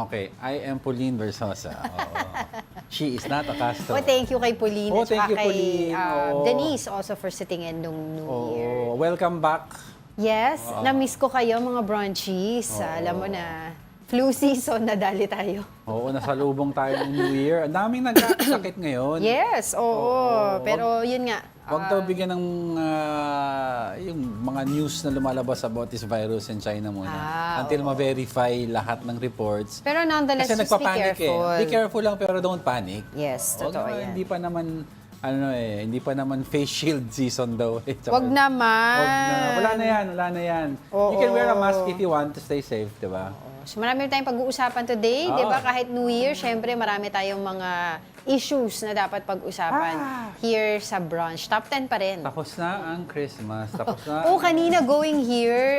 Okay, I am Pauline Versosa. Oo. She is not a casto. Oh, thank you kay Pauline. Oh, at thank saka you, Pauline. kay Oo. Denise also for sitting in nung New Year. Welcome back. Yes, na-miss ko kayo mga brunchies. Alam mo na, flu season, nadali tayo. Oo, nasalubong tayo ng New Year. Ang daming nagkakasakit ngayon. Yes, oo. Pero yun nga. Huwag daw bigyan ng yung mga news na lumalabas about this virus in China muna. Until ma-verify lahat ng reports. Pero nonetheless, Kasi just be nagpapanik careful. Be careful lang pero don't panic. Yes, totoo yan. Hindi pa naman hindi pa naman face shield season daw. Wag naman. Wag na. Wala na yan. You can wear a mask if you want to stay safe, di ba? So marami tayong pag-uusapan today, di ba? Kahit New Year, syempre marami tayong mga issues na dapat pag-usapan here sa Brunch. Top 10 pa rin. Tapos na ang Christmas. Tapos na. Kanina going here,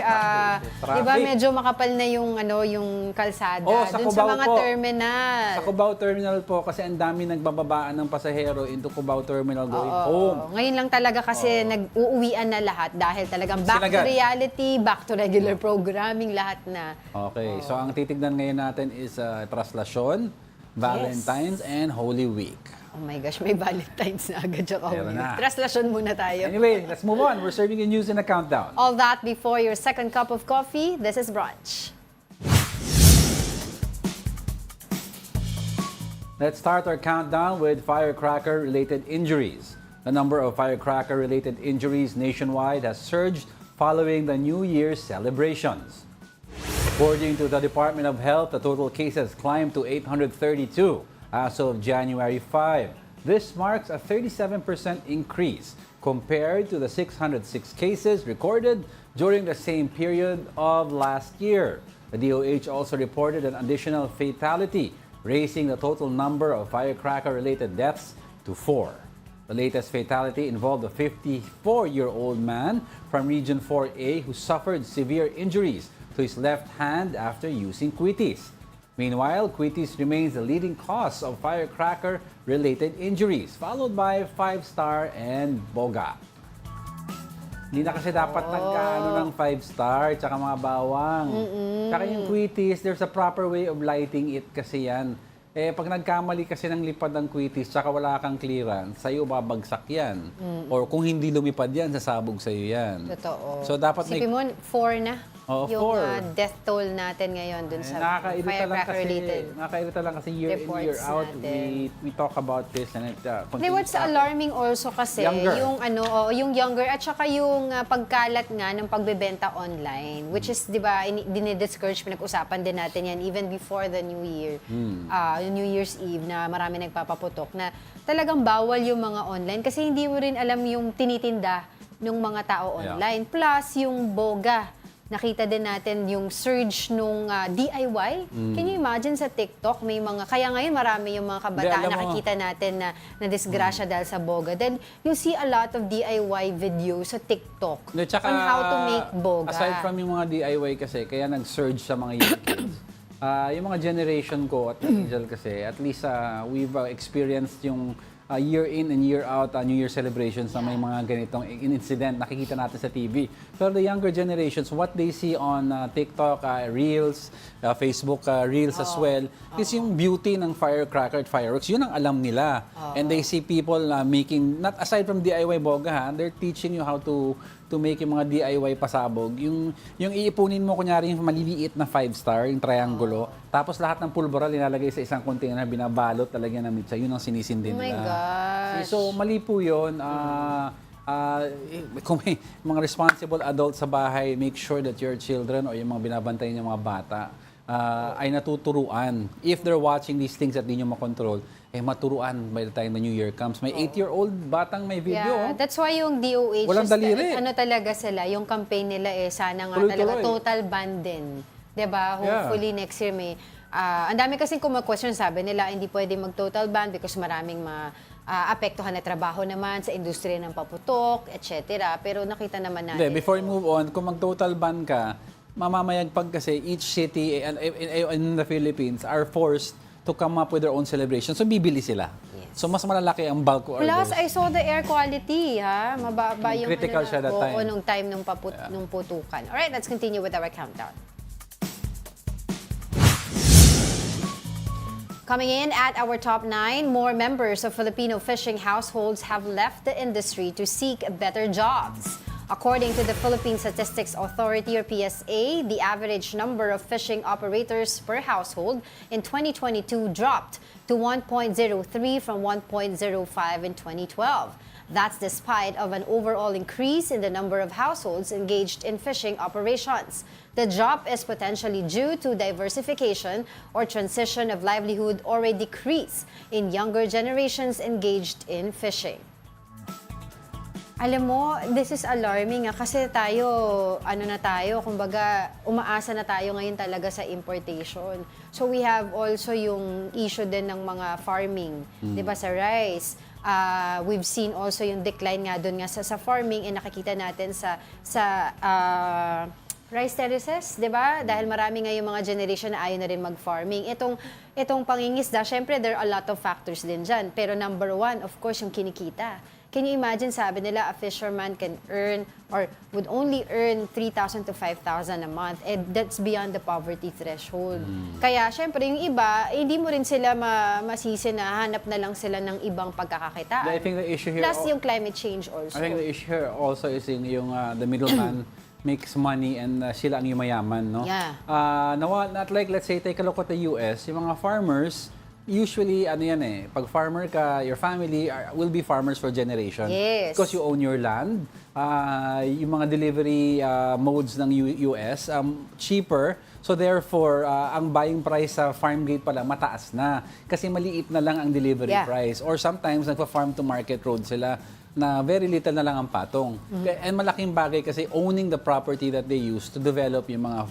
di ba Traffic. medyo makapal na yung yung kalsada Sa dun sa Cubao mga po. terminal. Sa Cubao Terminal po kasi ang dami nagbababaan ng pasahero into Cubao Terminal going home. Ngayon lang talaga kasi nag-uuwian na lahat dahil talagang back to reality, back to regular programming, lahat na. Okay, so ang titignan ngayon natin is traslasyon, Valentine's, and Holy Week. Oh my gosh, may Valentine's na agad siya Meron na. Traslasyon muna tayo. Anyway, let's move on. We're serving you news in a countdown. All that before your second cup of coffee. This is Brunch. Let's start our countdown with firecracker-related injuries. The number of firecracker-related injuries nationwide has surged following the New Year's celebrations. According to the Department of Health, the total cases climbed to 832 as of January 5. This marks a 37% increase compared to the 606 cases recorded during the same period of last year. The DOH also reported an additional fatality, raising the total number of firecracker-related deaths to 4. The latest fatality involved a 54-year-old man from Region 4A who suffered severe injuries to his left hand after using quitis. Meanwhile, quitis remains the leading cause of firecracker-related injuries, followed by 5-star and boga. Hindi na kasi dapat nagkaano ng 5-star tsaka mga bawang. Tsaka yung quitis, there's a proper way of lighting it kasi yan. Pag nagkamali kasi ng lipad ng quitis tsaka wala kang clearance, sa'yo babagsak yan. Or kung hindi lumipad yan, sasabog sa'yo yan. Totoo. So dapat Isipin mo, 4 na. Yung 4. death toll natin ngayon dun sa firecracker-related. Nakakairita lang kasi year in, year out, we talk about this and it What's alarming also kasi, yung younger at saka yung pagkalat nga ng pagbebenta online, which is, di ba, dinidiscourage, pinag-usapan din natin yan even before the New Year, yung New Year's Eve na marami nagpapaputok na talagang bawal yung mga online kasi hindi mo rin alam yung tinitinda ng mga tao online. Plus, yung boga. Nakita din natin yung surge nung DIY. Can you imagine sa TikTok, may mga, kaya ngayon marami yung mga kabataan nakikita natin na disgrasya dahil sa boga. Then you see a lot of DIY videos sa TikTok on how to make boga. Aside from yung mga DIY kasi, kaya nag-surge sa mga young kids. Yung mga generation ko at Angel kasi, at least we've experienced yung year in and year out New Year celebrations na may mga ganitong incident nakikita natin sa TV. Pero the younger generations, what they see on TikTok, Reels, Facebook Reels as well, is yung beauty ng firecracker at fireworks. Yun ang alam nila. And they see people making, not aside from DIY boga, they're teaching you how to make yung mga DIY pasabog. Yung iipunin mo, kunyari yung maliliit na 5-star, yung triangulo, tapos lahat ng pulbura linalagay sa isang container na binabalot talaga ng mitsa. Yun ang sinisindi nila. Oh my gosh. So, mali po yun. Kung may mga responsible adults sa bahay, make sure that your children o yung mga binabantay ng mga bata ay natuturuan. If they're watching these things at di nyo makontrol, maturuan by the time the New Year comes. May 8-year-old batang may video. Yeah, that's why yung DOH, walang daliri. Talaga sila, yung campaign nila sana nga talaga total ban din. 'Di ba? Hopefully next year may ang dami kasing question, sabi nila hindi pwede mag-total ban because maraming apektuhan na trabaho naman sa industriya ng paputok, etc. Pero nakita naman natin. Before we move on, kung mag-total ban ka, mamamayagpag kasi each city in the Philippines are forced to come up with their own celebration. So, bibili sila. Yes. So, mas malalaki ang bulk orders. Plus, I saw the air quality, ha? Mababa yung critical siya that time. nung time nung putukan. Alright, let's continue with our countdown. Coming in at our top 9, more members of Filipino fishing households have left the industry to seek better jobs. According to the Philippine Statistics Authority or PSA, the average number of fishing operators per household in 2022 dropped to 1.03 from 1.05 in 2012. That's despite of an overall increase in the number of households engaged in fishing operations. The drop is potentially due to diversification or transition of livelihood or a decrease in younger generations engaged in fishing. Alam mo, this is alarming kasi tayo, kumbaga, umaasa na tayo ngayon talaga sa importation. So we have also yung issue din ng mga farming, di ba, sa rice. We've seen also yung decline nga doon nga sa farming, nakikita natin sa rice terraces, di ba? Dahil marami nga yung mga generation na ayaw na rin mag-farming. Itong pangingisda, syempre there are a lot of factors din dyan. Pero number one, of course, yung kinikita. Can you imagine, sabi nila, a fisherman can earn or would only earn 3,000 to 5,000 a month. And that's beyond the poverty threshold. Kaya, syempre, yung iba, hindi mo rin sila masisi na hanap na lang sila ng ibang pagkakakitaan. I think the issue here... Plus yung climate change also. I think the issue here also is yung the middleman makes money and sila ang yumayaman, no? Yeah. Not like, let's say, take a look at the US, yung mga farmers, usually, pag farmer ka, your family will be farmers for generations. Yes. Because you own your land. Yung mga delivery modes ng US, cheaper. So therefore, ang buying price sa farm gate pala mataas na. Kasi maliit na lang ang delivery price. Or sometimes, nagpa-farm to market road sila na very little na lang ang patong. And malaking bagay kasi owning the property that they use to develop yung mga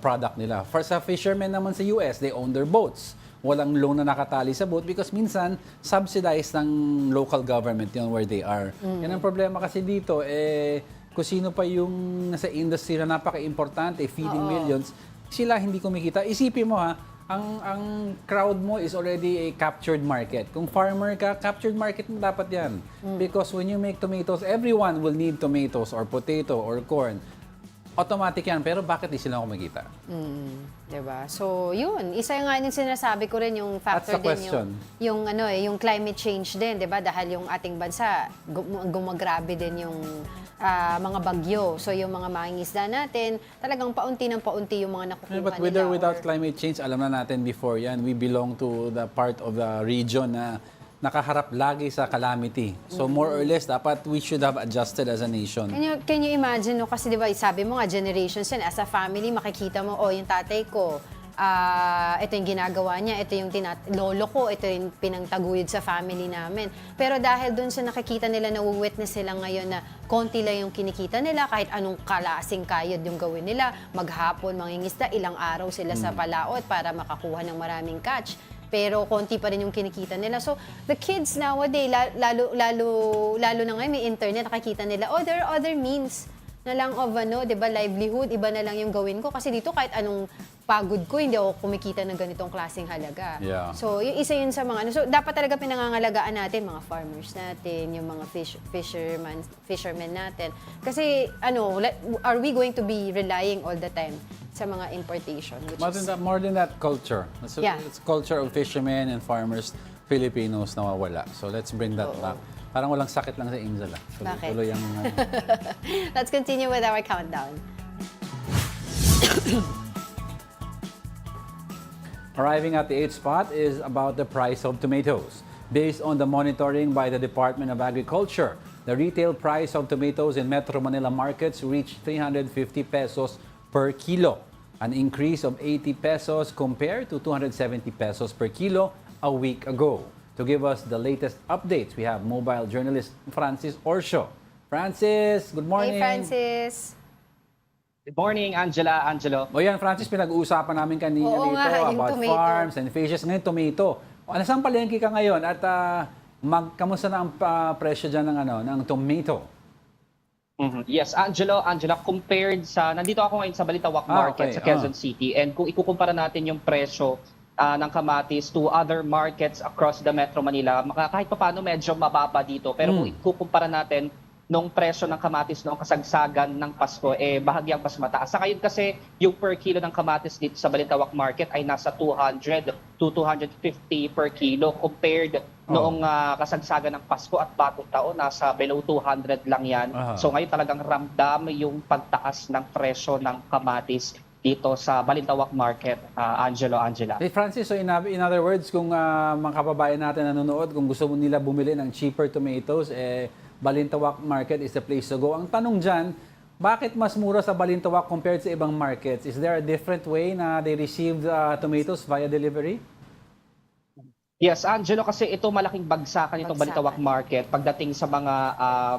product nila. For sa fishermen naman sa US, they own their boats. Walang loan na nakatali sa boat because minsan subsidized ng local government yun where they are. Yan ang problema kasi dito, kung sino pa yung nasa industry na napaka-importante, feeding millions, sila hindi kumikita. Isipin mo ang crowd mo is already a captured market. Kung farmer ka, captured market mo dapat yan. Because when you make tomatoes, everyone will need tomatoes or potato or corn. Automatic yan, pero bakit di sila kumikita? Diba? So, yun. Isa nga yung sinasabi ko rin yung factor din yung climate change din, diba? Dahil yung ating bansa, gumagrabe din yung mga bagyo. So, yung mga mangingisda natin, talagang paunti ng paunti yung mga nakukuha nila. But with or without climate change, alam na natin before yan, we belong to the part of the region na nakaharap lagi sa calamity. So more or less, dapat we should have adjusted as a nation. Can you imagine, no? Kasi diba, sabi mo nga, generations yan, as a family, makikita mo, yung tatay ko, ito yung ginagawa niya, ito yung lolo ko, ito yung pinangtaguyod sa family namin. Pero dahil dun sa nakikita nila, na-witness sila ngayon na konti lang yung kinikita nila, kahit anong kalasing kayod yung gawin nila, maghapon, mangingisda, ilang araw sila sa palaot para makakuha ng maraming catch. Pero konti pa rin yung kinikita nila. So, the kids nowadays, lalo na ngayon, may internet, nakikita nila, there are other means na lang of, diba, livelihood, iba na lang yung gawin ko. Kasi dito, kahit anong pagod ko, hindi ako kumikita ng ganitong klaseng halaga. Yeah. So, yung isa yun sa mga, so, dapat talaga pinangangalagaan natin, mga farmers natin, yung mga fishermen natin. Kasi, are we going to be relying all the time sa mga importation? More than that, culture. It's culture of fishermen and farmers, Filipinos nawawala. So let's bring that back. Parang walang sakit lang sa Inzal. Bakit? Tuloy ang... Let's continue with our countdown. Arriving at the 8th spot is about the price of tomatoes. Based on the monitoring by the Department of Agriculture, the retail price of tomatoes in Metro Manila markets reached 350 pesos per kilo, an increase of 80 pesos compared to 270 pesos per kilo a week ago. To give us the latest updates, we have mobile journalist Francis Orsio. Francis, good morning. Hey, Francis. Good morning, Angela, Angelo. O yan, Francis, pinag-uusapan namin kanina dito about tomato. farms and fishes. Ngayon, tomato. Saan palengke ka ngayon? At kamusta na ang presyo dyan ng tomato? Yes, Angela, compared sa, nandito ako ngayon sa Balitawak Market sa Quezon City, and kung ikukumpara natin yung presyo ng kamatis to other markets across the Metro Manila, kahit pa paano medyo mababa dito. Pero kung ikukumpara natin nung presyo ng kamatis noong kasagsagan ng Pasko bahagyang mas mataas. Sa ngayon kasi yung per kilo ng kamatis dito sa Balintawak Market ay nasa 200 to 250 per kilo compared noong kasagsagan ng Pasko at Bagong Taon nasa below 200 lang yan. So ngayon talagang ramdam yung pagtaas ng presyo ng kamatis dito sa Balintawak Market, Angela. Hey Francis, so in other words, kung mga kababayan natin nanonood, kung gusto mo nila bumili ng cheaper tomatoes, Balintawak Market is the place to go. Ang tanong dyan, bakit mas mura sa Balintawak compared sa ibang markets? Is there a different way na they receive tomatoes via delivery? Yes, Angelo, kasi ito malaking bagsakan itong Balintawak Market pagdating sa mga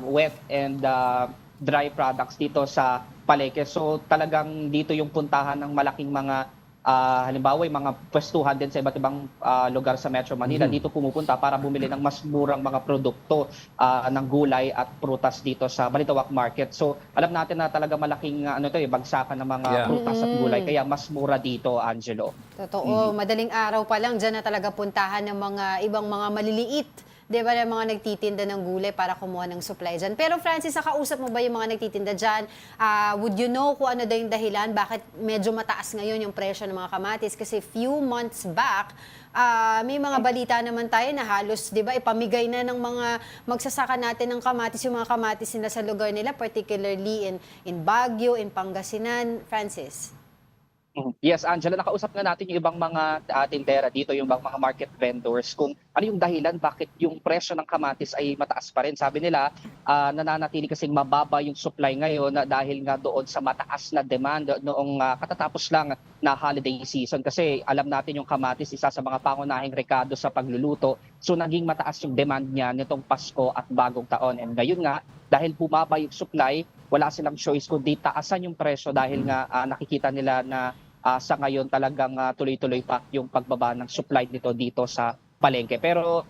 wet and dry products dito sa palengke. So talagang dito yung puntahan ng malaking mga halimbawa yung mga pwestuhan din sa iba't ibang lugar sa Metro Manila. Dito pumupunta para bumili ng mas murang mga produkto ng gulay at prutas dito sa Balintawak Market. So alam natin na talaga malaking bagsakan ng mga prutas at gulay kaya mas mura dito, Angelo. Totoo, madaling araw pa lang dyan na talaga puntahan ng mga ibang mga maliliit, di ba, yung mga nagtitinda ng gulay para kumuha ng supply dyan. Pero Francis, nakausap mo ba yung mga nagtitinda dyan? Would you know kung ano daw yung dahilan? Bakit medyo mataas ngayon yung presyo ng mga kamatis? Kasi few months back, may mga balita naman tayo na halos, di ba, ipamigay na ng mga magsasaka natin ng kamatis, yung mga kamatis nila sa lugar nila, particularly in Baguio, in Pangasinan. Francis? Yes, Angela, nakausap nga natin yung ibang mga tindera dito, yung ibang mga market vendors, kung ano yung dahilan bakit yung presyo ng kamatis ay mataas pa rin. Sabi nila, nananatili kasing mababa yung supply ngayon dahil nga doon sa mataas na demand noong katatapos lang na holiday season. Kasi alam natin yung kamatis, isa sa mga pangunahing rekado sa pagluluto. So naging mataas yung demand niya nitong Pasko at Bagong Taon. And ngayon nga, dahil bumaba yung supply, wala silang choice kundi taasan yung presyo dahil nga nakikita nila na sa ngayon talagang tuloy-tuloy pa yung pagbaba ng supply nito dito sa palengke. Pero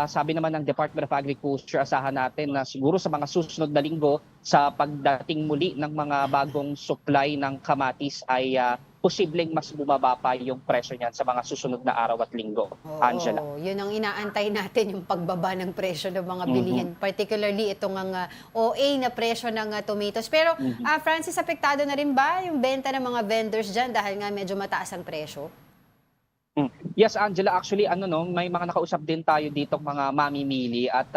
sabi naman ng Department of Agriculture, asahan natin na siguro sa mga susunod na linggo sa pagdating muli ng mga bagong supply ng kamatis ay posibleng mas bumaba pa yung presyo niyan sa mga susunod na araw at linggo. Angela. Yun ang inaantay natin, yung pagbaba ng presyo ng mga bilihin. Particularly itong OA na presyo ng tomatoes. Pero Francis, apektado na rin ba yung benta ng mga vendors dyan dahil nga medyo mataas ang presyo? Yes, Angela, actually may mga nakausap din tayo dito mga mamimili at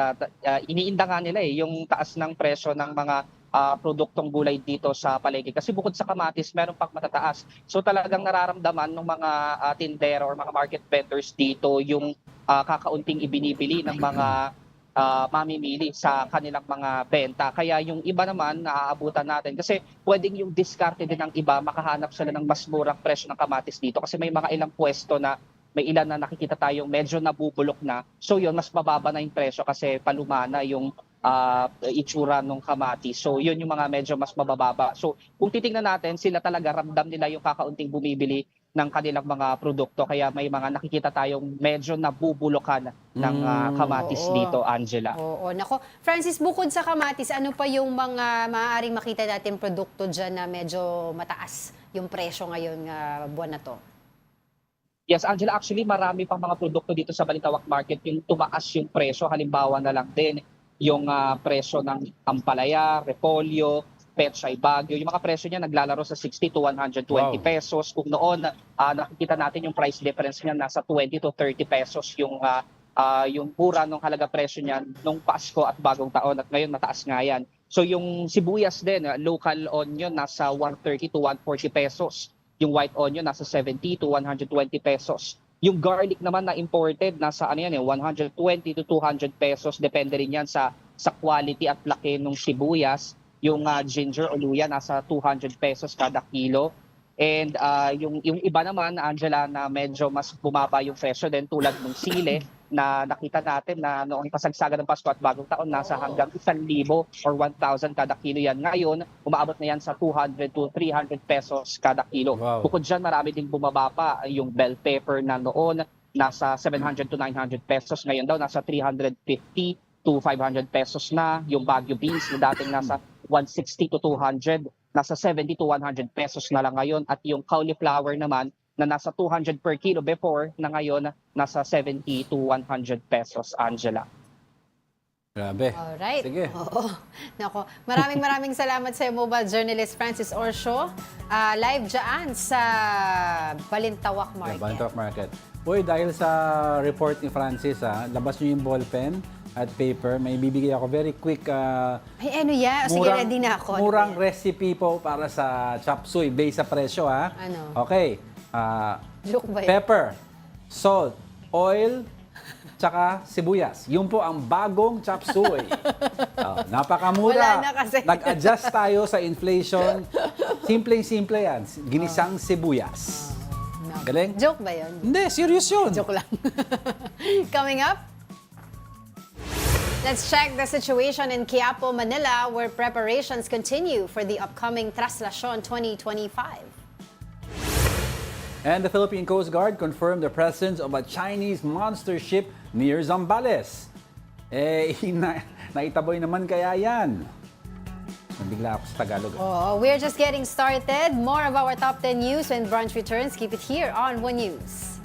iniinda nga nila yung taas ng presyo ng mga produktong gulay dito sa palengke. Kasi bukod sa kamatis, meron pang matataas. So talagang nararamdaman ng mga tindero or mga market vendors dito yung kakaunting ibinibili ng mga mamimili sa kanilang mga benta. Kaya yung iba naman naaabutan natin kasi pwedeng yung diskarte din ng iba, makahanap sila ng mas murang presyo ng kamatis dito kasi may mga ilang pwesto na may ilan na nakikita tayong medyo nabubulok na. So yun, mas mababa na yung presyo kasi palumana yung itsura ng kamatis. So yun yung mga medyo mas mabababa. So kung titingnan natin, sila talaga ramdam nila yung kakaunting bumibili ng kanilang mga produkto. Kaya may mga nakikita tayong medyo nabubulokan ng kamatis dito, Angela. Oo, nako. Francis, bukod sa kamatis, ano pa yung mga maaaring makita natin produkto dyan na medyo mataas yung presyo ngayon buwan na to? Yes, Angela, actually marami pang mga produkto dito sa Balintawak Market yung tumaas yung presyo. Halimbawa na lang din yung presyo ng ampalaya, repolyo, pechay bagyo. Yung mga presyo niya naglalaro sa 60 to 120 pesos. Kung noon nakikita natin yung price difference niya nasa 20 to 30 pesos yung mura ng halaga presyo niya nung Pasko at Bagong Taon at ngayon mataas nga yan. So yung sibuyas din, local onion nasa 130 to 140 pesos. Yung white onion nasa 70 to 120 pesos. Yung garlic naman na imported nasa 120 to 200 pesos, depende rin yan sa quality at laki ng sibuyas. Yung ginger o luya nasa 200 pesos kada kilo. And yung iba naman, Angela, na medyo mas bumaba yung presyo din tulad ng sile na nakita natin na noong kasagsagan ng Pasko at Bagong Taon nasa hanggang 1,000 or 1,000 kada kilo yan. Ngayon, umaabot na yan sa 200 to 300 pesos kada kilo. Bukod dyan, marami din bumaba pa yung bell pepper na noon nasa 700 to 900 pesos. Ngayon daw nasa 350 to 500 pesos na. Yung Baguio beans na dating nasa 160 to 200, nasa 70 to 100 pesos na lang ngayon. At yung cauliflower naman na nasa 200 per kilo before, na ngayon nasa 70 to 100 pesos, Angela. Grabe. Alright. Sige. Oo. Nako, maraming salamat sa mobile journalist Francis Orsho. Live dyan sa Balintawak Market. Balintawak Market. Uy, dahil sa report ni Francis, labas niyo yung ballpen at paper. May bibigay ako very quick. Ay, ano yan? Sige, ready na ako. Murang recipe po para sa chop suey based sa presyo, ha? Ano? Okay. Joke ba yun? Pepper, salt, oil, tsaka sibuyas. Yun po ang bagong chop suey. Napakamura. Wala na kasi. Nag-adjust tayo sa inflation. Simpleng-simple yan. Ginisang sibuyas. Galing? Joke ba yun? Hindi, serious yun. Joke lang. Coming up, let's check the situation in Quiapo, Manila, where preparations continue for the upcoming Traslasyon 2025. And the Philippine Coast Guard confirmed the presence of a Chinese monster ship near Zambales. Naitaboy naman kaya yan. Nabigla ako sa Tagalog. Oh, we're just getting started. More of our top 10 news when Brunch returns. Keep it here on One News.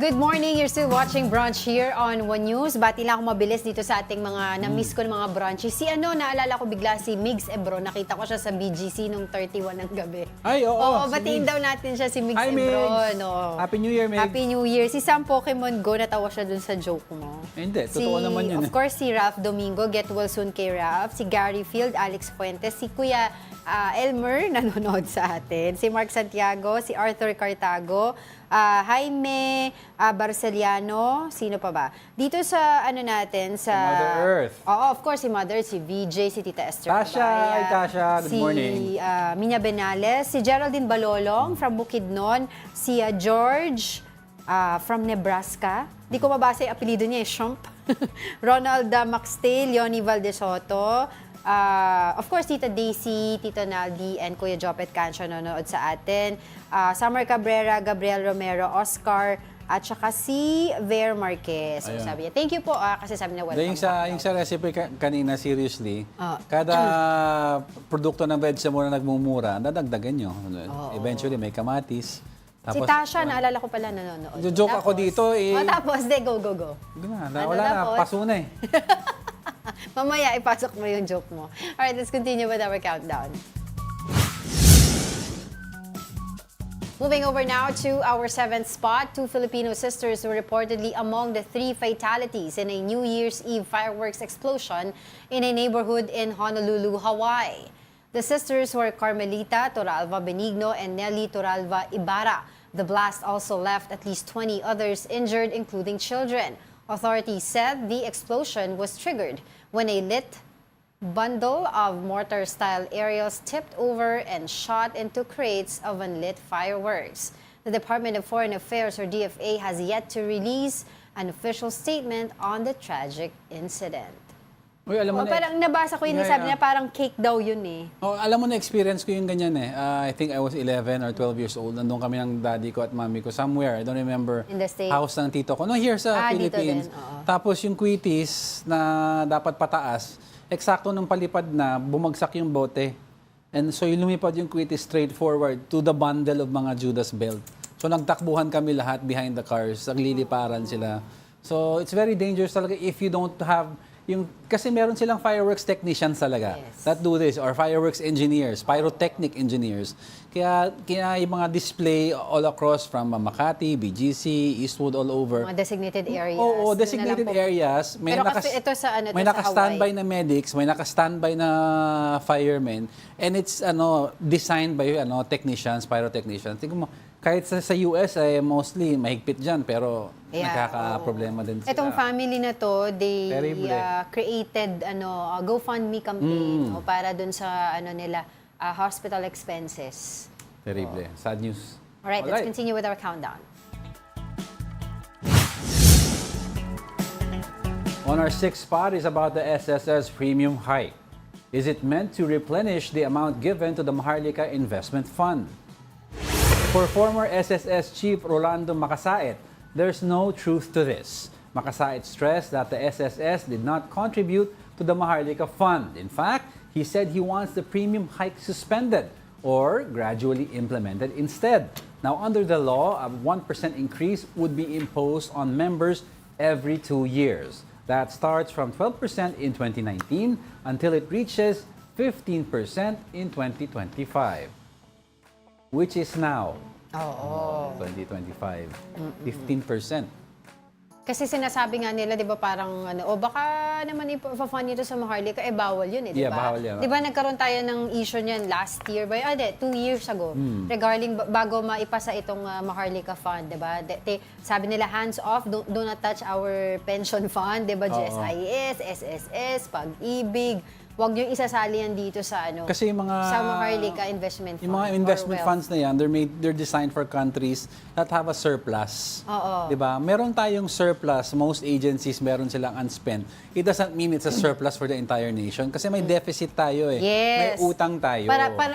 Good morning. You're still watching Brunch here on One News. Bati lang ako mabilis dito sa ating mga na-miss ko ng mga brunches. Naalala ko bigla si Migs Ebro. Nakita ko siya sa BGC nung 31 ng gabi. Ay, oo. Oo, Si batiin Migs. daw natin siya si Migs Hi, Ebro. Migs. No. Happy New Year, Migs. Happy New Year. Si Sam Pokemon Go, natawa siya dun sa joke mo. Hindi, totoo naman yun. Of course, si Ralph Domingo, get well soon kay Ralph. Si Gary Field, Alex Fuentes, si Kuya Elmer, nanonood sa atin. Si Mark Santiago, si Arthur Cartago, Jaime Barceliano, sino pa ba? Dito sa natin sa Mother Earth. Oo, of course si Mother, si VJ, si Tita Esther Tasha, Cabaya, hi, Tasha. Good morning. Si Minya Benales, si Geraldine Balolong from Bukidnon, si George from Nebraska. Di ko mabasa yung apelido niya, Shump. Ronald Maxte, Leonie Valdesoto, of course, Tita Daisy, Tito Naldi, and Kuya Jopet Cancio nanonood sa atin. Summer Cabrera, Gabriel Romero, Oscar, at saka si Ver Marquez. So, Ayun. sabi niya, thank you po kasi sabi niya, welcome Yung sa recipe kanina, seriously, Ah. kada produkto ng vegetable na nagmumura, dadagdagan nyo. Eventually, may kamatis. Si Tasha, naalala ko pala nanonood. Joke ako dito, eh. Tapos, go. Wala na, tapos? paso na eh. Mamaya, ipasok mo yung joke mo. Alright, let's continue with our countdown. Moving over now to our 7th spot, 2 Filipino sisters were reportedly among the 3 fatalities in a New Year's Eve fireworks explosion in a neighborhood in Honolulu, Hawaii. The sisters were Carmelita Toralva Benigno and Nelly Toralva Ibarra. The blast also left at least 20 others injured, including children. Authorities said the explosion was triggered when a lit bundle of mortar-style aerials tipped over and shot into crates of unlit fireworks. The Department of Foreign Affairs, or DFA, has yet to release an official statement on the tragic incident. Uy, alam mo na, Parang nabasa ko yun, sabi niya parang cake daw yun eh. alam mo na, experience ko yung ganyan eh. I think I was 11 or 12 years old. Nandun kami ng daddy ko at mami ko somewhere. I don't remember. In the States? House ng tito ko. No, here sa Dito Philippines. din, oo. Tapos yung quitis na dapat pataas, eksakto nung palipad na, bumagsak yung bote. And so yung lumipad yung quitis straight forward to the bundle of mga Judas belt. So nagtakbuhan kami lahat behind the cars. Nagliliparan sila. So it's very dangerous talaga if you don't have kasi meron silang fireworks technicians talaga that do this, or fireworks engineers, pyrotechnic engineers. Kaya yung mga display all across from Makati, BGC, Eastwood, all over. Mga designated areas. Oo, Doon designated na lang po. areas. Pero kasi ito sa may sa naka-standby Hawaii. na medics, may naka-standby na firemen, and it's designed by technicians, pyrotechnicians. Tingnan mo, kahit sa US ay mostly mahigpit diyan, pero nagkaka-problema din sila. Itong family na to, they Terrible. created a GoFundMe campaign para dun sa nila hospital expenses. Terrible. Sad news. Alright, let's continue with our countdown. On our 6th spot is about the SSS premium hike. Is it meant to replenish the amount given to the Maharlika Investment Fund? For former SSS Chief Rolando Makasait, there's no truth to this. Makasait stressed that the SSS did not contribute to the Maharlika Fund. In fact, he said he wants the premium hike suspended or gradually implemented instead. Now, under the law, a 1% increase would be imposed on members every 2 years. That starts from 12% in 2019 until it reaches 15% in 2025. Which is now, 2025, 15%. Kasi sinasabi nga nila, di ba, parang baka naman ipa-fund ito sa Maharlika, bawal yun eh, di ba? Yeah, bawal yan. Di ba nagkaroon tayo ng issue niyan last year, 2 years ago, regarding bago maipasa itong Maharlika Fund, di ba? Sabi nila, hands off, do not touch our pension fund, di ba? GSIS, SSS, Pag-ibig. Huwag yung isasali yan dito sa Kasi yung mga sa Maharlika Investment Fund. yung mga investment funds na yan, they're designed for countries that have a surplus. Oo. 'Di ba? Meron tayong surplus, most agencies meron silang unspent. It doesn't mean it's a surplus for the entire nation kasi may deficit tayo eh. Yes. May utang tayo.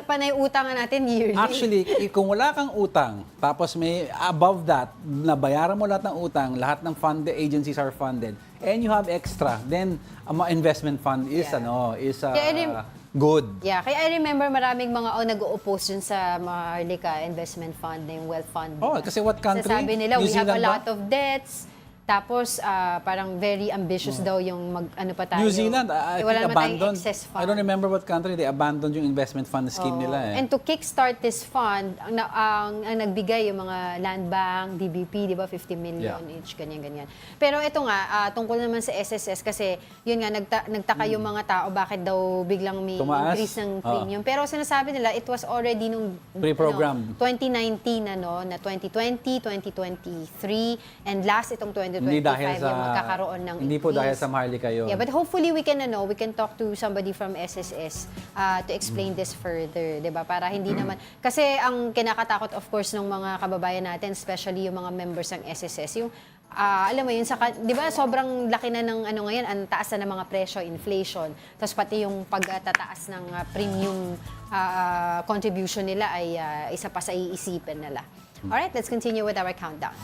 Panay utangan natin yearly. Actually, kung wala kang utang, tapos may above that, nabayaran mo lahat ng utang, lahat ng funded agencies are funded, and you have extra, then ang investment fund is Yeah. is Kaya good. Yeah, kaya I remember maraming mga nag-o-oppose dun sa Maharlika Investment Fund, na yung wealth fund. Oh, kasi what country? Sasabi nila, New we have a Zealand ba? lot of debts. Tapos, parang very ambitious daw yung ano pa tayo. New Zealand, I wala think naman tayong abandoned. excess fund. I don't remember what country, they abandoned yung investment fund scheme nila eh. And to kickstart this fund, ang nagbigay yung mga land bank, DBP, di ba, 50 million each, ganyan-ganyan. Pero ito nga, tungkol naman sa SSS, kasi yun nga, nagtaka yung mga tao, bakit daw biglang may increase ng premium. Pero sinasabi nila, it was already nung Pre-program. 2019, na 2020, 2023, and last itong 2025 Hindi dahil sa yung magkakaroon ng hindi po increase. dahil sa Maharlika yun. Yeah, but hopefully we can talk to somebody from SSS to explain this further, 'di ba? Para hindi naman kasi ang kinakatakot of course ng mga kababayan natin, especially yung mga members ng SSS, yung alam mo yun, 'di ba, sobrang laki na ng ngayon, ang taas na ng mga presyo, inflation. Tapos pati yung pagtataas ng premium contribution nila ay isa pa sa iisipin nila. All right, let's continue with our countdown.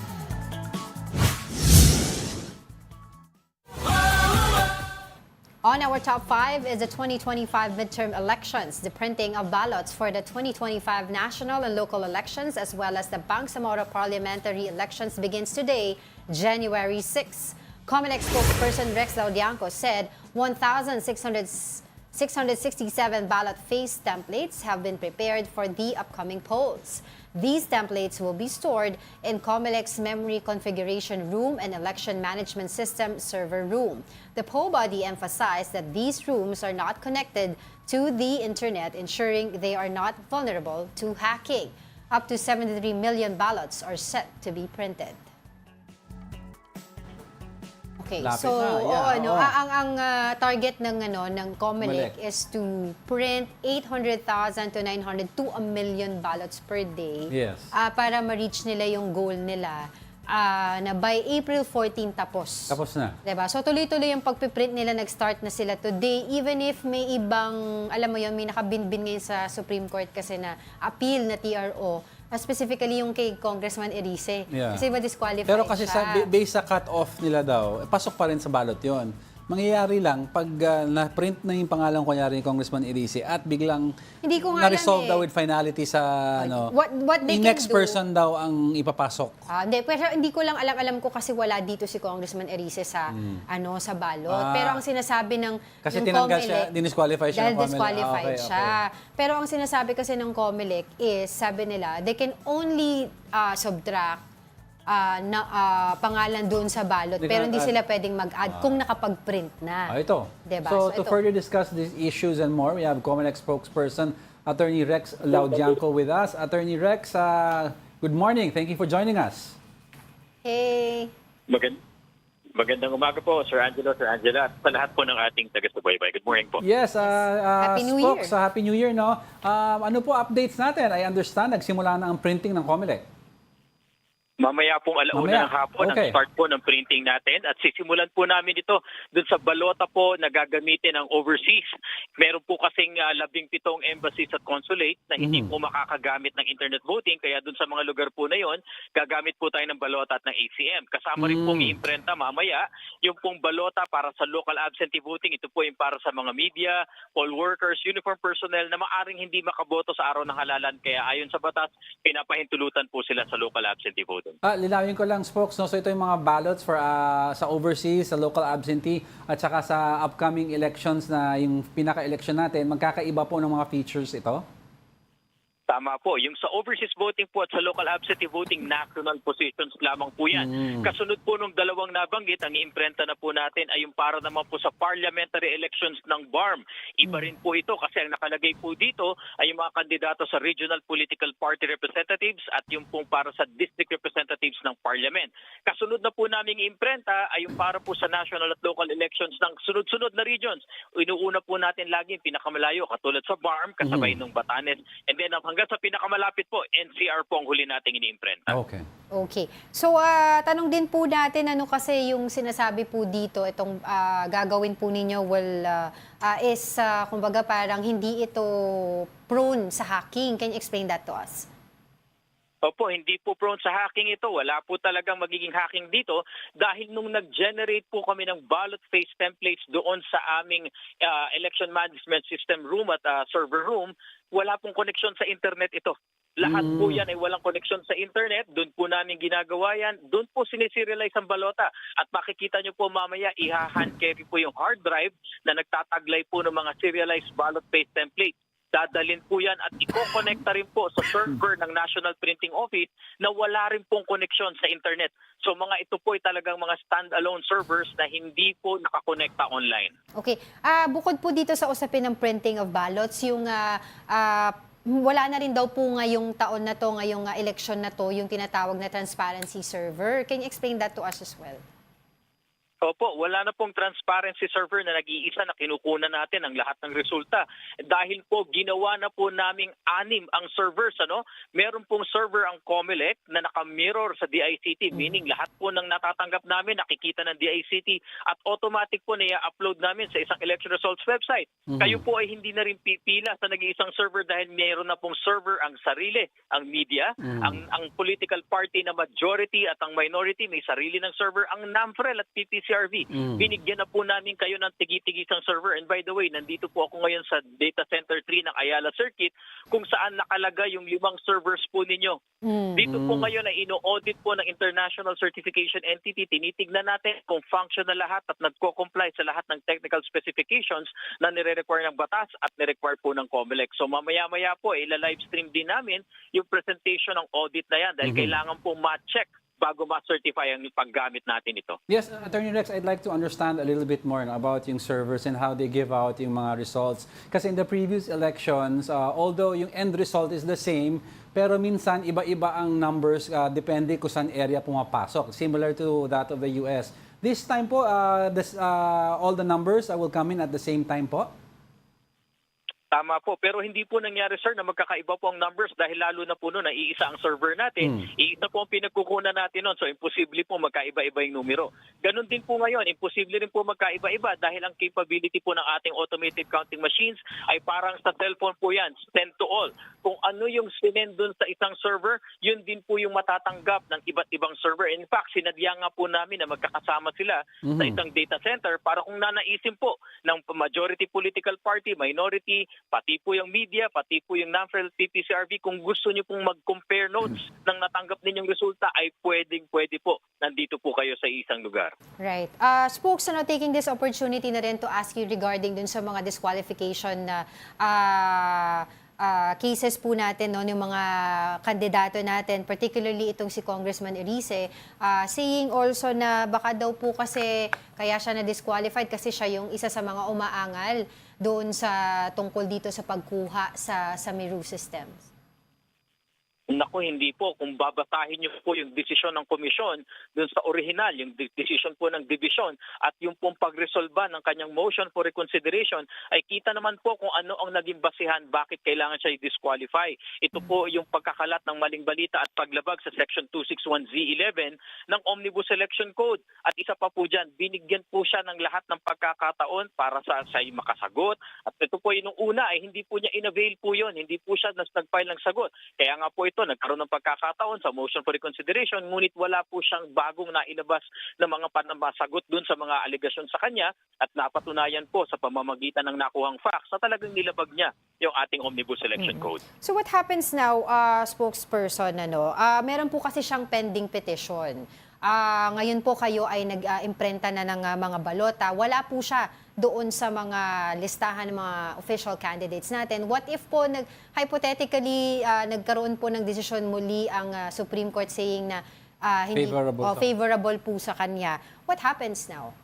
On our top 5 is the 2025 midterm elections, the printing of ballots for the 2025 national and local elections, as well as the Bangsamoro parliamentary elections begins today, January 6. Comelec spokesperson Rex Laudianco said 1,667 ballot face templates have been prepared for the upcoming polls. These templates will be stored in Comelec's Memory Configuration Room and Election Management System Server Room. The poll body emphasized that these rooms are not connected to the internet, ensuring they are not vulnerable to hacking. Up to 73 million ballots are set to be printed. Okay, Lapit so na, ang target ng Comelec is to print 800,000 to 900 to 1 million ballots per day. Yes. Para ma-reach nila yung goal nila na by April 14 tapos. Tapos na. Diba? So tuloy-tuloy yung pagpiprint nila, nag-start na sila today, even if may ibang, alam mo yun, may nakabinbin ngayon sa Supreme Court kasi na appeal na TRO, specifically yung kay Congressman Erice. Yeah. Kasi disqualified Pero kasi siya. based sa cut-off nila daw, pasok pa rin sa ballot yon. Mangyayari lang pag na-print na yung pangalan kunyari ni Congressman Erice at biglang Hindi ko nga na-resolve alam daw with finality sa what they yung can next do. person daw ang ipapasok. Hindi, pero hindi ko lang alam ko kasi wala dito si Congressman Erice sa sa ballot. Pero ang sinasabi ng Kasi ng tinanggal Comelec, siya, dinisqualify siya dahil ng Comelec. disqualified Okay. siya. Pero ang sinasabi kasi ng Comelec is, sabi nila, they can only subtract pangalan doon sa ballot, pero hindi sila pwedeng mag-add kung nakapag-print na. Ito. Diba? So, So, to ito. further discuss these issues and more, we have Comelec spokesperson Attorney Rex Laudianco with us. Attorney Rex, good morning. Thank you for joining us. Hey! Magandang umaga po, Sir Angelo, Sir Angela, at sa lahat po ng ating taga-subaybay. Good morning po. Yes, Happy New Spokes, Year. Happy New Year, no? Ano po updates natin? I understand, nagsimula na ang printing ng Comelec. Mamaya pong alauna ng hapon Okay. ang start po ng printing natin at sisimulan po namin ito dun sa balota po na gagamitin ng overseas. Meron po kasing 17 embassies at consulate na hindi po makakagamit ng internet voting, kaya dun sa mga lugar po na yon, gagamit po tayo ng balota at ng ACM. Kasama rin pong iimprenta mamaya yung pong balota para sa local absentee voting. Ito po yung para sa mga media, poll workers, uniform personnel na maaring hindi makaboto sa araw ng halalan, kaya ayon sa batas, pinapahintulutan po sila sa local absentee voting. Linawin ko lang, Spokes, no? So ito yung mga ballots for sa overseas, sa local absentee, at saka sa upcoming elections na yung pinaka-election natin, magkakaiba po ng mga features ito? Tama po. Yung sa overseas voting po at sa local absentee voting, national positions lamang po yan. Kasunod po nung dalawang nabanggit, ang iimprenta na po natin ay yung para naman po sa parliamentary elections ng BARM. Iba rin po ito kasi ang nakalagay po dito ay yung mga kandidato sa regional political party representatives at yung pong para sa district representatives ng parliament. Kasunod na po namin iimprenta ay yung para po sa national at local elections ng sunod-sunod na regions. Inuuna po natin lagi yung pinakamalayo katulad sa BARM, kasabay nung Batanes, and then hanggang sa pinakamalapit po, NCR po ang huli nating iniimprenta. Okay. So, tanong din po natin, ano kasi yung sinasabi po dito, itong gagawin po ninyo, kumbaga parang hindi ito prone sa hacking. Can you explain that to us? Opo, hindi po prone sa hacking ito. Wala po talagang magiging hacking dito dahil nung nag-generate po kami ng ballot face templates doon sa aming election management system room at server room, wala pong koneksyon sa internet ito. Lahat po yan ay walang koneksyon sa internet. Doon po namin ginagawa yan. Doon po sineserialize ang balota. At makikita nyo po mamaya, iha-hand carry po yung hard drive na nagtataglay po ng mga serialized ballot face templates. Dadalhin po yan at i-connecta rin po sa server ng National Printing Office na wala rin pong koneksyon sa internet. So mga ito po ay talagang mga standalone servers na hindi po nakakonekta online. Okay. Bukod po dito sa usapin ng printing of ballots, yung wala na rin daw po ngayong taon na to, ngayong election na to, yung tinatawag na transparency server. Can you explain that to us as well? Opo, wala na pong transparency server na nag-iisa na kinukunan natin ang lahat ng resulta. Dahil po ginawa na po naming 6 ang servers. Meron pong server ang COMELEC na naka-mirror sa DICT, meaning lahat po ng natatanggap namin nakikita ng DICT at automatic po na i-upload namin sa isang election results website. Kayo po ay hindi na rin pipila sa nag-iisang server dahil mayroon na pong server ang sarili, ang media, ang political party na majority at ang minority may sarili ng server, ang NAMFREL at PPCRV. Binigyan na po namin kayo ng tigi-tigisang server. And by the way, nandito po ako ngayon sa Data Center 3 ng Ayala Circuit kung saan nakalagay yung 5 servers po ninyo. Dito po ngayon ay ino-audit po ng International Certification Entity. Tinitignan natin kung functional lahat at nagko-comply sa lahat ng technical specifications na nire-require ng batas at nire-require po ng COMELEC. So mamaya-maya po, ila-livestream din namin yung presentation ng audit na yan dahil kailangan po ma-check bago ma-certify ang paggamit natin ito. Yes, Attorney Rex, I'd like to understand a little bit more about yung servers and how they give out yung mga results. Kasi in the previous elections, although yung end result is the same, pero minsan iba-iba ang numbers depende kung saan area pumapasok. Similar to that of the US. This time po, all the numbers will come in at the same time po? Tama po. Pero hindi po nangyari, sir, na magkakaiba po ang numbers dahil lalo na po noon na iisa ang server natin. Iisa po ang pinagkukunan natin noon. So, imposible po magkaiba-iba yung numero. Ganon din po ngayon. Imposible rin po magkaiba-iba dahil ang capability po ng ating automated counting machines ay parang sa cellphone po yan, send to all. Kung ano yung sinend dun sa isang server, yun din po yung matatanggap ng iba't ibang server. In fact, sinadya nga po namin na magkakasama sila sa isang data center para kung nanaisin po ng majority political party, minority, pati po yung media, pati po yung NAMFREL, PPCRV, kung gusto nyo pong mag-compare notes ng natanggap ninyong resulta, ay pwede po. Nandito po kayo sa isang lugar. Right. Spokes, taking this opportunity na rin to ask you regarding dun sa mga disqualification na cases po natin, yung mga kandidato natin, particularly itong si Congressman Erice, saying also na baka daw po kasi kaya siya na-disqualified kasi siya yung isa sa mga umaangal doon sa tungkol dito sa pagkuha sa Meru systems. Naku, hindi po. Kung babasahin niyo po yung desisyon ng komisyon dun sa original, yung desisyon po ng division at yung pong pagresolba ng kanyang motion for reconsideration, ay kita naman po kung ano ang naging basihan bakit kailangan siya i-disqualify. Ito po yung pagkakalat ng maling balita at paglabag sa Section 261Z11 ng Omnibus Election Code. At isa pa po dyan, binigyan po siya ng lahat ng pagkakataon para sa siya makasagot. At ito po yung una ay hindi po niya in-avail po yun. Hindi po siya nag-file ng sagot. Kaya nga po ito, nagkaroon ng pagkakataon sa motion for reconsideration, ngunit wala po siyang bagong nailabas na mga panamasagot dun sa mga alegasyon sa kanya at napatunayan po sa pamamagitan ng nakuhang facts na talagang nilabag niya yung ating Omnibus Election Code. So what happens now, spokesperson, meron po kasi siyang pending petition. Ngayon po kayo ay nag-imprenta na ng mga balota. Wala po siya doon sa mga listahan ng mga official candidates natin. What if po, hypothetically, nagkaroon po ng desisyon muli ang Supreme Court saying na favorable po sa kanya? What happens now?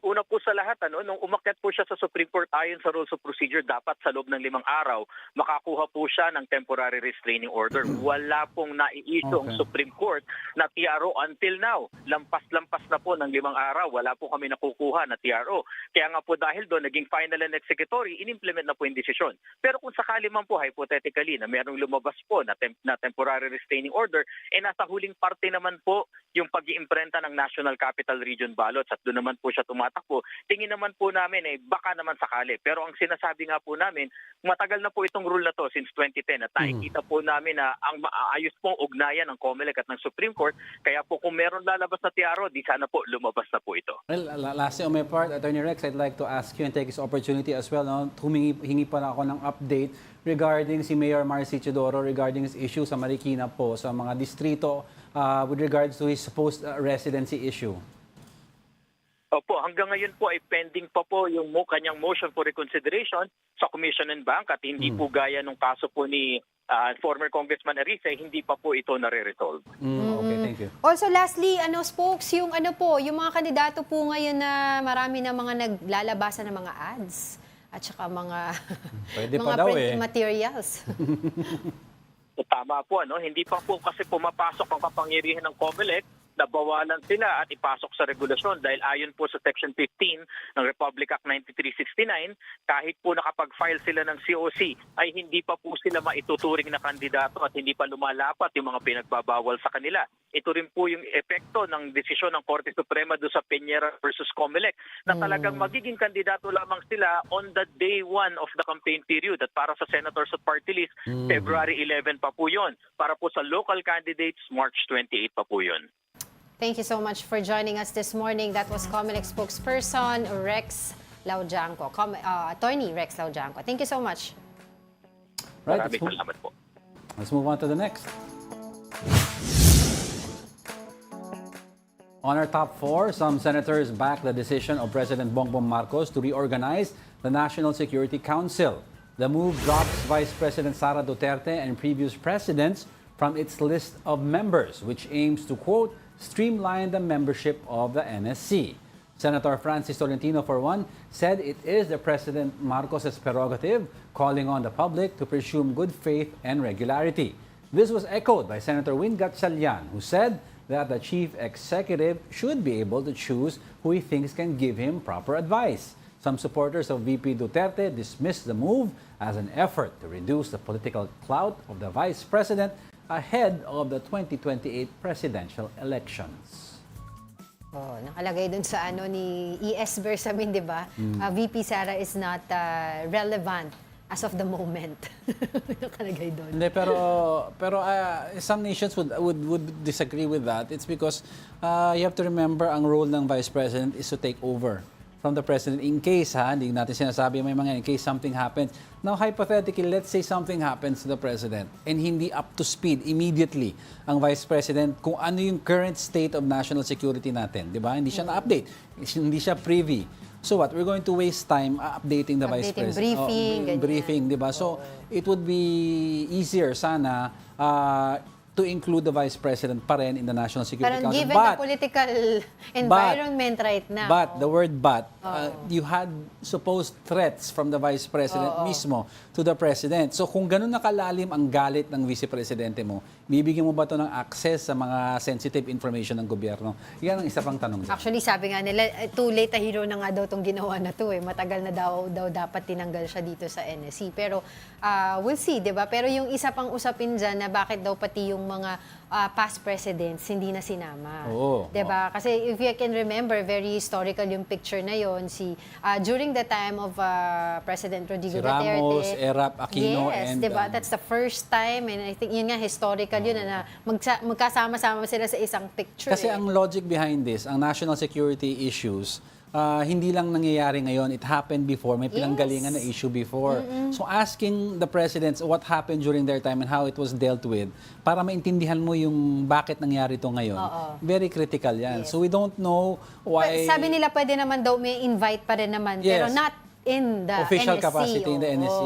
Una po sa lahat, nung umakyat po siya sa Supreme Court ayon sa Rules of Procedure, dapat sa loob ng 5 araw, makakuha po siya ng temporary restraining order. Wala pong nai-issue ang Supreme Court na TRO until now. Lampas-lampas na po ng 5 araw. Wala po kami nakukuha na TRO. Kaya nga po dahil doon, naging final and executory, in-implement na po yung desisyon. Pero kung sakali man po, hypothetically, na merong lumabas po na temporary restraining order, nasa huling parte naman po yung pag-iimprenta ng National Capital Region ballots at doon naman po siya tumatakbo. Tingin naman po namin baka naman sakali. Pero ang sinasabi nga po namin, matagal na po itong rule na to since 2010 at nakikita po namin na ang maayos pong ugnayan ng COMELEC at ng Supreme Court. Kaya po kung meron lalabas na tiaro, di sana po lumabas na po ito. Well, lastly on my part, Attorney Rex, I'd like to ask you and take this opportunity as well. No? Hingi pa na ako ng update regarding si Mayor Marcy Chodoro regarding his issue sa Marikina po, sa mga distrito with regards to his supposed residency issue. Opo, hanggang ngayon po ay pending pa po yung kanyang motion for reconsideration sa Commission and Bank at hindi po gaya nung kaso po ni former Congressman Ariza, hindi pa po ito nare-resolve. Okay, thank you. Also, lastly, spokes, yung yung mga kandidato po ngayon na marami na mga naglalabasan ng mga ads at saka mga Pwede mga pa daw printing materials. Tama po, hindi pa po kasi pumapasok ang kapangyarihan ng COMELEC, nabawalan sila at ipasok sa regulasyon dahil ayon po sa Section 15 ng Republic Act 9369, kahit po nakapag-file sila ng COC ay hindi pa po sila maituturing na kandidato at hindi pa lumalapat yung mga pinagbabawal sa kanila. Ito rin po yung epekto ng desisyon ng Korte Suprema do sa Peñera versus COMELEC na talagang magiging kandidato lamang sila on the day 1 of the campaign period at para sa senators at party list, February 11 pa po yun. Para po sa local candidates, March 28 pa po yun. Thank you so much for joining us this morning. That was COMELEC spokesperson Rex Laujanco, Attorney Rex Laujanco. Thank you so much. Right, Maraming salamat po. let's move on to the next. On our top 4, some senators back the decision of President Bongbong Marcos to reorganize the National Security Council. The move drops Vice President Sara Duterte and previous presidents from its list of members, which aims to, quote, streamline the membership of the NSC. Senator Francis Tolentino, for one, said it is the President Marcos's prerogative, calling on the public to presume good faith and regularity. This was echoed by Senator Win Gatchalian, who said that the chief executive should be able to choose who he thinks can give him proper advice. Some supporters of VP Duterte dismissed the move as an effort to reduce the political clout of the vice president ahead of the 2028 presidential elections. Oh, nakalagay dun sa ni ES Bersamin, di ba? VP Sara is not relevant as of the moment. Nakalagay doon. Hindi, pero some nations would disagree with that. It's because you have to remember ang role ng vice president is to take over from the president in case, hindi natin sinasabi may mga in case something happens. Now, hypothetically, let's say something happens to the president and hindi up to speed immediately ang vice president kung ano yung current state of national security natin. Di ba? Hindi siya na-update. Hindi siya privy. So what? We're going to waste time updating the vice president. Briefing, di ba? So it would be easier sana to include the vice president pa rin in the National Security Council. Given the political environment right now. But, the word but, you had supposed threats from the vice president mismo to the president. So kung ganun nakalalim ang galit ng vice presidente mo, bibigyan mo ba ito ng access sa mga sensitive information ng gobyerno? Yan ang isa pang tanong dyan. Actually, sabi nga nila, too late a hero na nga daw itong ginawa na to. Matagal na daw dapat tinanggal siya dito sa NSC. Pero we'll see, di ba? Pero yung isa pang usapin dyan na bakit daw pati yung mga past presidents hindi na sinama. Di ba? Kasi if you can remember, very historical yung picture na yon. During the time of President Rodrigo Duterte. Ramos, Erap, Aquino, yes, and... di ba? That's the first time, and I think yun nga, historical yun na magkasama-sama sila sa isang picture. Kasi ang logic behind this, ang national security issues, hindi lang nangyayari ngayon, it happened before, may pinanggalingan na issue before. So asking the presidents what happened during their time and how it was dealt with, para maintindihan mo yung bakit nangyari ito ngayon, very critical yan. So we don't know why... Sabi nila pwede naman daw may invite pa rin naman, pero not in the official NSC. Capacity in the NSC.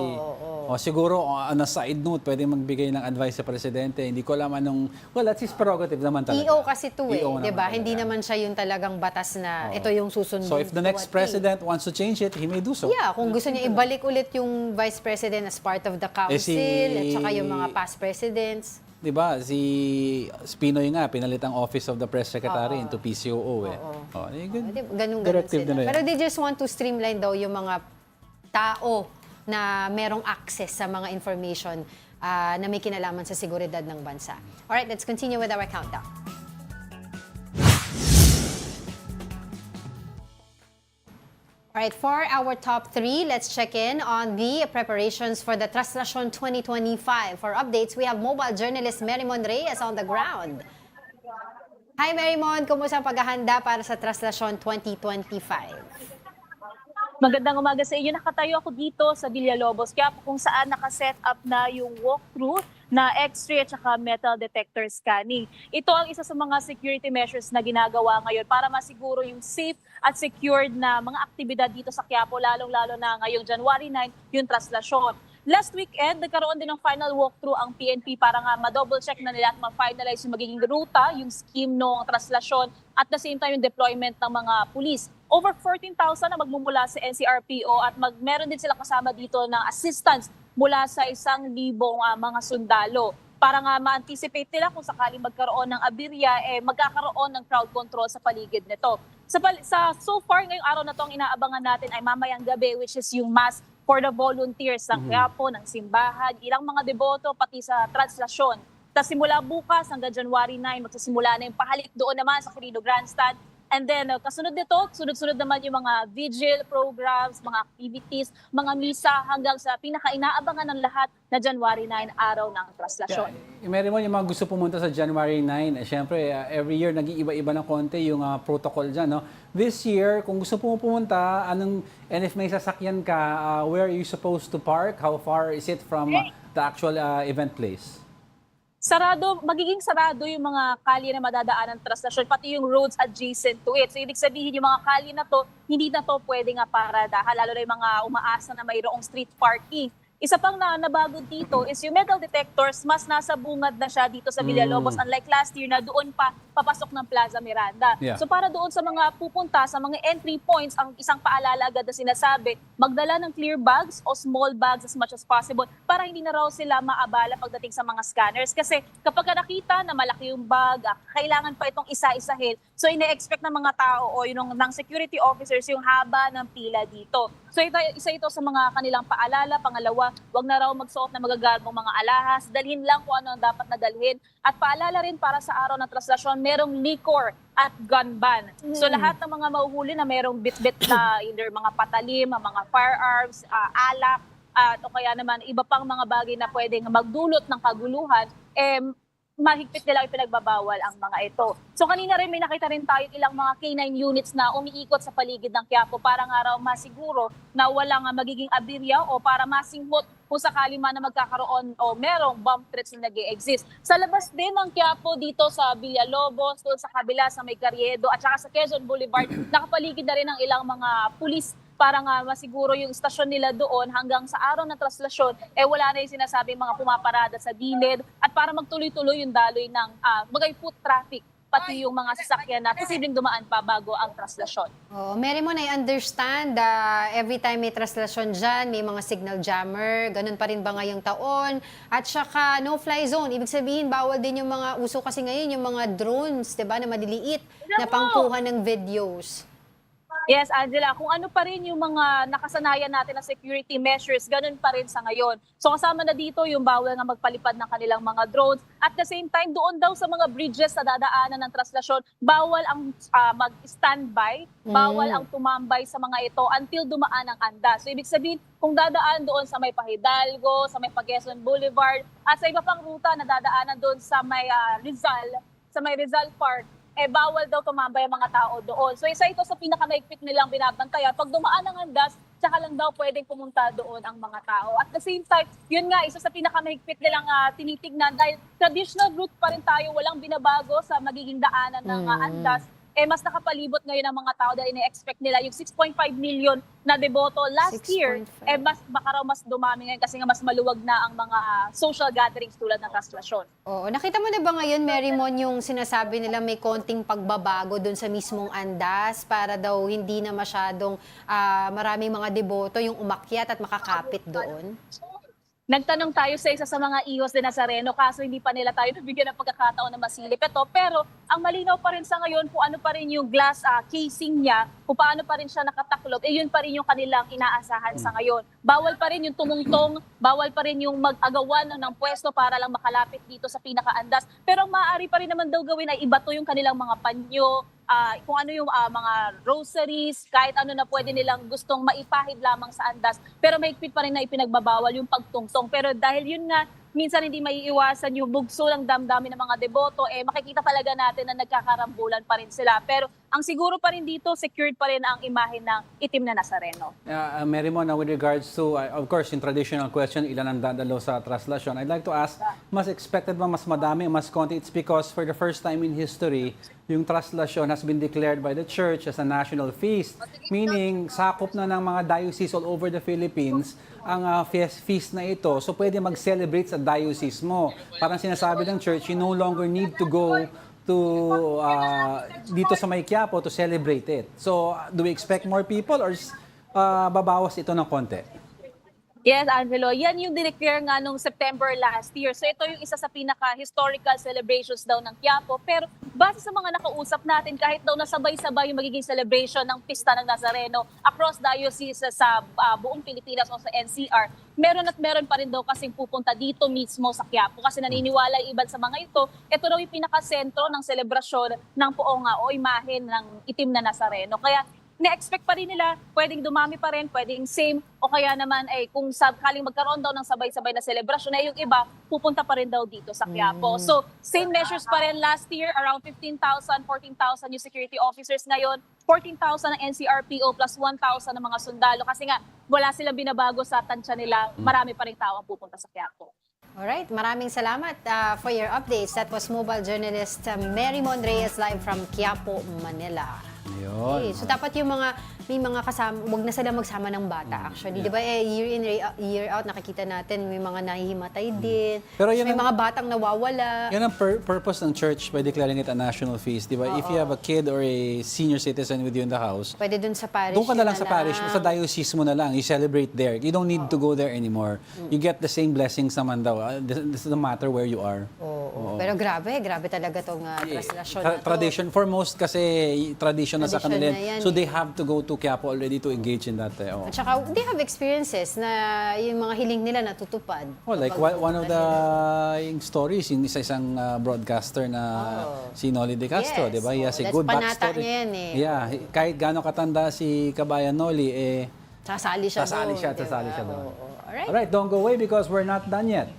O siguro, on a side note, pwede magbigay ng advice sa presidente. Hindi ko alam anong... Well, that's his prerogative naman talaga. EO kasi ito diba? Hindi naman siya yung talagang batas na ito yung susundin. So if the next president wants to change it, he may do so. Yeah, kung gusto niya ibalik ulit yung vice president as part of the council at saka yung mga past presidents. Diba, si Spinoy nga, pinalit ang Office of the Press Secretary into PCOO Ganun directive sila. na rin. Pero they just want to streamline daw yung mga tao na merong access sa mga information na may kinalaman sa seguridad ng bansa. Alright, let's continue with our countdown. Alright, for our top 3, let's check in on the preparations for the Traslasyon 2025. For updates, we have mobile journalist Merimon Reyes on the ground. Hi Merimon, kumusta ang paghahanda para sa Traslasyon 2025? Magandang umaga sa inyo. Nakatayo ako dito sa Villalobos, kaya kung saan nakaset up na yung walkthrough na X-ray at saka metal detector scanning. Ito ang isa sa mga security measures na ginagawa ngayon para masiguro yung safe at secured na mga aktibidad dito sa Quiapo, lalong-lalo na ngayong January 9, yung traslasyon. Last weekend, nagkaroon din ng final walkthrough ang PNP para nga ma-double check na nila at ma-finalize yung magiging ruta, yung scheme ng traslasyon at the same time yung deployment ng mga pulis. Over 14,000 na magmumula sa NCRPO at meron din sila kasama dito ng assistance mula sa 1,000 mga sundalo para nga ma-anticipate nila kung sakaling magkaroon ng aberya, magkakaroon ng crowd control sa paligid nito. So far, ngayong araw na to, ang inaabangan natin ay mamayang gabi, which is yung mass for the volunteers ng Quiapo, ng simbahan, ilang mga deboto, pati sa translasyon. Tapos simula bukas hanggang January 9, magsasimula na yung pahalik doon naman sa Quirino Grandstand. And then, kasunod nito, sunod-sunod naman yung mga vigil programs, mga activities, mga misa hanggang sa pinaka-inaabangan ng lahat na January 9, araw ng traslasyon. Meron mo yung mga gusto pumunta sa January 9. Siyempre, every year nag-iiba-iba ng konti yung protocol dyan. No? This year, kung gusto mo pumunta, and if may sasakyan ka, where are you supposed to park? How far is it from the actual event place? Magiging sarado yung mga kalye na madadaanan ng traslasyon, pati yung roads adjacent to it. So ibig sabihin yung mga kalye na to, hindi na to pwede nga paradahan, lalo na yung mga umaasa na mayroong street parking. Isa pang nabago dito is yung metal detectors, mas nasa bungad na siya dito sa Villalobos, unlike last year na doon pa papasok ng Plaza Miranda. Yeah. So para doon sa mga pupunta, sa mga entry points, ang isang paalala agad na sinasabi, magdala ng clear bags o small bags as much as possible para hindi na raw sila maabala pagdating sa mga scanners. Kasi kapag nakita na malaki yung bag, kailangan pa itong isa-isahin. So ine-expect ng mga tao o yung ng security officers yung haba ng pila dito. So isa ito sa mga kanilang paalala. Pangalawa, wag na raw magsuot na magagarbong mga alahas. Dalhin lang kung ano ang dapat na dalhin. At paalala rin para sa araw ng traslasyon, merong liquor at gun ban. So lahat ng mga mahuhuli na merong bit-bit na either mga patalim, mga firearms, alak, o kaya naman iba pang mga bagay na pwedeng magdulot ng kaguluhan, mahigpit nila ipinagbabawal ang mga ito. So kanina rin may nakita rin tayo ilang mga K9 units na umiikot sa paligid ng Quiapo para nga raw masiguro na walang magiging aberya o para masinghot kung sakali man na magkakaroon o merong bomb threats na nag-e-exist. Sa labas din ng Quiapo dito sa Villalobos, doon sa kabila sa May Carriedo at saka sa Quezon Boulevard, nakapaligid na rin ang ilang mga pulis para nga masiguro yung istasyon nila doon hanggang sa araw ng traslasyon, wala na yung sinasabing mga pumaparada sa gilid at para magtuloy-tuloy yung daloy ng foot traffic, pati yung mga sasakyan na posibleng dumaan pa bago ang traslasyon. Oh, Merimon, I understand every time may traslasyon dyan, may mga signal jammer, ganun pa rin ba ngayong taon? At saka no-fly zone, ibig sabihin bawal din yung mga uso kasi ngayon, yung mga drones, diba, na maliliit na pangkuha ng videos. Yes, Angela, kung ano pa rin yung mga nakasanayan natin na security measures, ganun pa rin sa ngayon. So kasama na dito yung bawal na magpalipad ng kanilang mga drones. At the same time, doon daw sa mga bridges na dadaanan ng traslasyon, bawal ang mag-standby, bawal ang tumambay sa mga ito until dumaan ang andas. So ibig sabihin, kung dadaan doon sa may Pahidalgo, sa may Quezon Boulevard, at sa iba pang ruta na dadaanan doon sa may Rizal Park, bawal daw tumambay ang mga tao doon. So isa ito sa pinakamaigpit nilang binabantayan. Pag dumaan ang andas, tsaka lang daw pwedeng pumunta doon ang mga tao. At the same time, yun nga, isa sa pinakamahigpit nilang tinitignan dahil traditional route pa rin tayo, walang binabago sa magiging daanan ng andas. Mas nakapalibot ngayon ang mga tao dahil ina-expect nila yung 6.5 million na deboto last year, baka raw mas dumami ngayon kasi nga mas maluwag na ang mga social gatherings tulad ng traslasyon. Oo, nakita mo na ba ngayon, Merimon, yung sinasabi nila may konting pagbabago doon sa mismong andas para daw hindi na masyadong maraming mga deboto yung umakyat at makakapit doon? Nagtanong tayo sa isa sa mga ihos de Nazareno, kaso hindi pa nila tayo nabigyan ng pagkakataon na masilip ito. Pero ang malinaw pa rin sa ngayon kung ano pa rin yung glass casing niya, kung paano pa rin siya nakataklop, yun pa rin yung kanilang inaasahan sa ngayon. Bawal pa rin yung tumungtong, bawal pa rin yung mag-agawan ng pwesto para lang makalapit dito sa pinakaandas. Pero ang maaari pa rin naman daw gawin ay ibato yung kanilang mga panyo, kung ano yung mga groceries, kahit ano na pwede nilang gustong maipahid lamang sa andas. Pero mahigpit pa rin na ipinagbabawal yung pagtungtong. Pero dahil yun nga, minsan hindi maiiwasan yung bugso ng damdamin ng mga deboto, makikita talaga natin na nagkakarambulan pa rin sila. Pero ang siguro pa rin dito, secured pa rin ang imahe ng itim na Nazareno. Mary Mon, with regards to, of course, yung traditional question, ilan ang dadalo sa traslasyon, I'd like to ask, mas expected ba mas madami, mas konti? It's because for the first time in history, yung traslasyon has been declared by the church as a national feast. Meaning, sakop na ng mga diocese all over the Philippines ang feast na ito. So, pwede mag-celebrate sa diocese mo. Parang sinasabi ng church, you no longer need to go to dito sa May Quiapo to celebrate it. So, do we expect more people or babawas ito ng konti? Yes, Angelo. Yan yung dineclare nga nung September last year. So ito yung isa sa pinaka-historical celebrations daw ng Quiapo. Pero base sa mga nakausap natin, kahit daw nasabay-sabay yung magiging celebration ng Pista ng Nazareno across diocese sa buong Pilipinas o sa NCR, meron pa rin daw kasing pupunta dito mismo sa Quiapo. Kasi naniniwala yung iban sa mga ito raw yung pinaka-sentro ng selebrasyon ng poong o imahe ng itim na Nazareno. Kaya na-expect pa rin nila, pwedeng dumami pa rin, pwedeng same, o kaya naman kung sakaling magkaroon daw ng sabay-sabay na celebration, yung iba, pupunta pa rin daw dito sa Quiapo. So, same measures pa rin last year, around 15,000, 14,000 yung security officers ngayon, 14,000 ng NCRPO plus 1,000 ng mga sundalo. Kasi nga, wala silang binabago sa tansya nila, marami pa rin tao ang pupunta sa Quiapo. Alright, maraming salamat for your updates. That was mobile journalist Mary Mon Reyes live from Quiapo, Manila. Ayun. Okay, so dapat yung may mga kasama, wag na sila magsama ng bata actually. Di ba year in, year out, nakikita natin may mga nahihimatay din. Pero yun may mga batang nawawala. Yan ang purpose ng church by declaring it a national feast, di ba? If you have a kid or a senior citizen with you in the house, Pwede dun sa parish. doon ka na lang sa parish, sa diocese mo na lang, you celebrate there. You don't need to go there anymore. You get the same blessings naman daw. This doesn't matter where you are. Oo. Pero grabe talaga tong traslasyon na to. Tradition, for most kasi tradition na sa kanila. Tradition na yan So they have to go to Quiapo already to engage in that. At saka, they have experiences na yung mga hiling nila natutupad. Oh, like one of the yung stories, yung isang broadcaster na si Noli De Castro, Yes. di ba? He has a That's good panata backstory. niya yan eh. Yeah, kahit gaano katanda si Kabayan Noli, Sasali siya sasali doon. siya doon. Alright. Alright, don't go away because we're not done yet.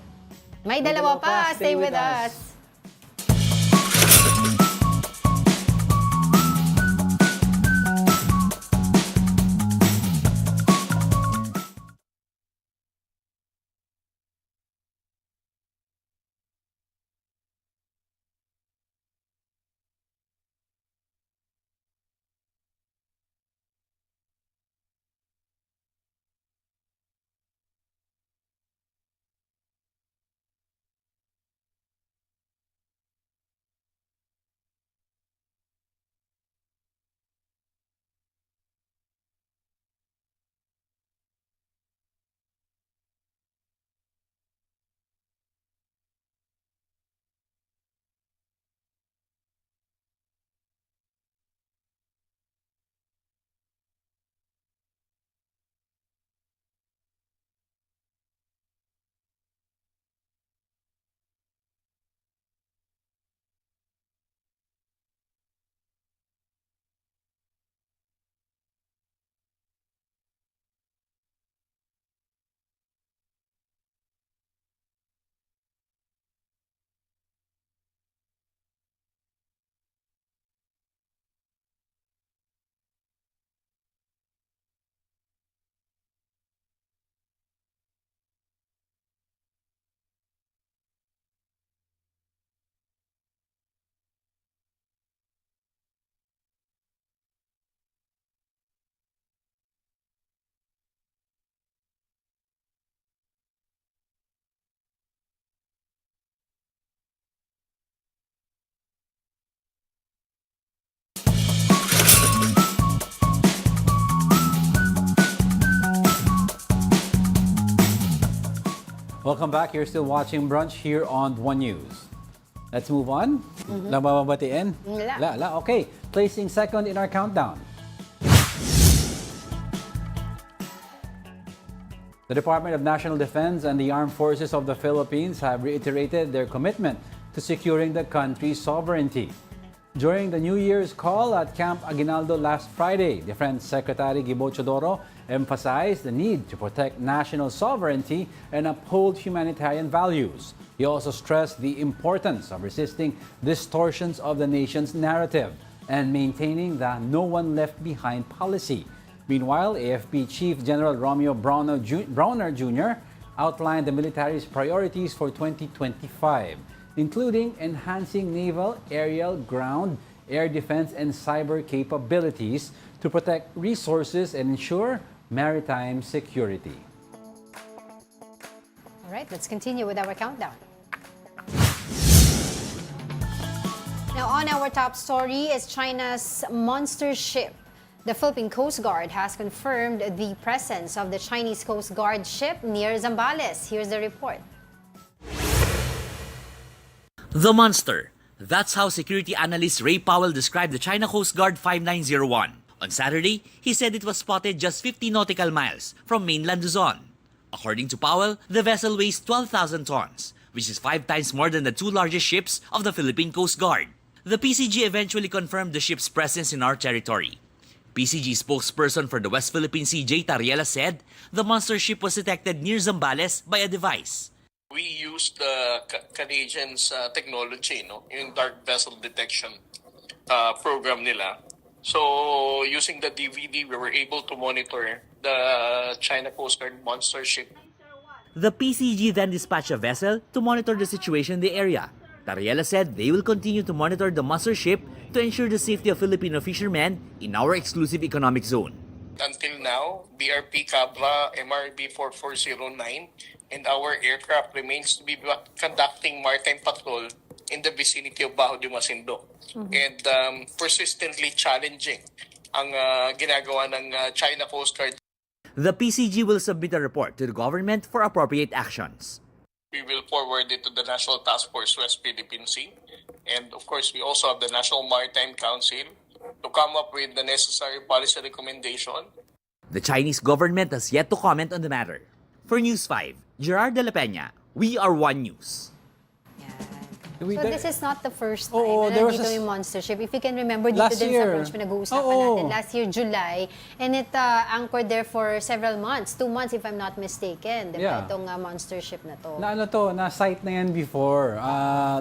May dalawa pa. Stay with us. Welcome back. You're still watching Brunch here on One News. Let's move on. Nababatiin? Wala. Okay. Placing second in our countdown. The Department of National Defense and the Armed Forces of the Philippines have reiterated their commitment to securing the country's sovereignty. During the New Year's call at Camp Aguinaldo last Friday, Defense Secretary Gibo Chodoro emphasized the need to protect national sovereignty and uphold humanitarian values. He also stressed the importance of resisting distortions of the nation's narrative and maintaining the no one left behind policy. Meanwhile, AFP Chief General Romeo Browner Jr. outlined the military's priorities for 2025, including enhancing naval, aerial, ground, air defense, and cyber capabilities to protect resources and ensure maritime security. All right, let's continue with our countdown. Now, on our top story is China's monster ship. The Philippine Coast Guard has confirmed the presence of the Chinese Coast Guard ship near Zambales. Here's the report. The monster. That's how security analyst Ray Powell described the China Coast Guard 5901. On Saturday, he said it was spotted just 50 nautical miles from mainland Luzon. According to Powell, the vessel weighs 12,000 tons, which is 5 times more than the 2 largest ships of the Philippine Coast Guard. The PCG eventually confirmed the ship's presence in our territory. PCG spokesperson for the West Philippine Sea, J. Tariela, said the monster ship was detected near Zambales by a device. We used the Canadians' technology, no? Yung dark vessel detection program nila. So, using the DVD, we were able to monitor the China Coast Guard monster ship. The PCG then dispatched a vessel to monitor the situation in the area. Tariela said they will continue to monitor the monster ship to ensure the safety of Filipino fishermen in our exclusive economic zone. Until now, BRP Cabra MRB 4409 and our aircraft remains to be conducting maritime patrol in the vicinity of Bajo de Masinloc. And persistently challenging ang ginagawa ng China Coast Guard. The PCG will submit a report to the government for appropriate actions. We will forward it to the National Task Force West Philippine Sea. And of course, we also have the National Maritime Council to come up with the necessary policy recommendation. The Chinese government has yet to comment on the matter. For News 5, Gerard de la Peña, We Are One News. So this is not the first time Oo, na there was nandito a- yung monster ship. If you can remember, dito Last din year. sa Brunch, pinag-uusapan Oo. natin. Last year, July. And it anchored there for several months. 2 months, if I'm not mistaken. Diba? Yeah. Itong monster ship na to. Na ano to, na-site na yan before.